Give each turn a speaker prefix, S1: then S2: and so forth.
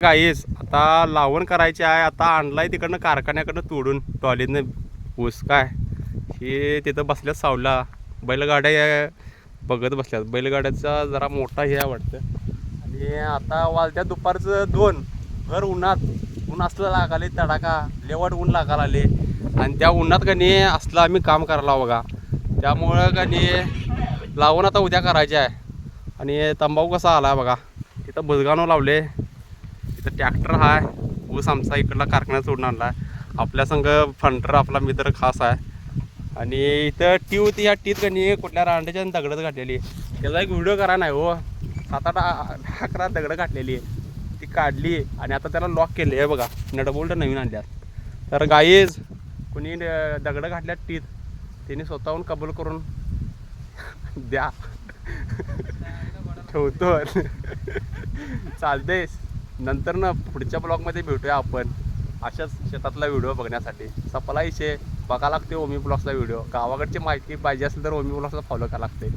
S1: गाईस आता लावण करायची आहे. आता आणलाय तिकडनं कारखान्याकडनं तोडून टॉलीनं ऊस काय हे तिथं बसल्यात सावला. बैलगाड्या बघत बसल्यात. बैलगाड्याचा जरा मोठा हे वाटतं. आणि आता वाजत्या दुपारचं 2 भर ऊन असलं लागाले तडाका लेवट ऊन लागायला आले. आणि त्या उन्हात का नाही असलं आम्ही काम करायला बघा. त्यामुळं का नाही लावून आता उद्या करायचे आहे. आणि तंबाखू कसा आला बघा. तिथं बुजगाणं लावले. इथं ट्रॅक्टर आहे. ऊस आमचा इकडला कारखान्यात सोडून आणला आहे. आपल्या संग फंटर आपला मित्र खास आहे. आणि इथं टी होती. या टीत का नाही कुठल्या रांड्याच्या दगडच घातलेली. त्याचा एक व्हिडिओ करा नाही हो. 7-8-11 दगडं घातलेली ती काढली. आणि आता त्याला लॉक केले आहे बघा. नटबोल्ट नवीन आणल्यात. तर गाईज कुणी दगडं घातल्यात टीत त्यांनी स्वतःहून कबूल करून द्या. ठेवतो. चालतेस नंतर ना पुढच्या ब्लॉगमध्ये भेटूया आपण अशाच शेतातला व्हिडिओ बघण्यासाठी. सपला इशे बघा लागते ओमी ब्लॉग्सचा व्हिडिओ. गावाकडची माहिती पाहिजे असेल तर ओमी ब्लॉग्सला फॉलो करावं लागते.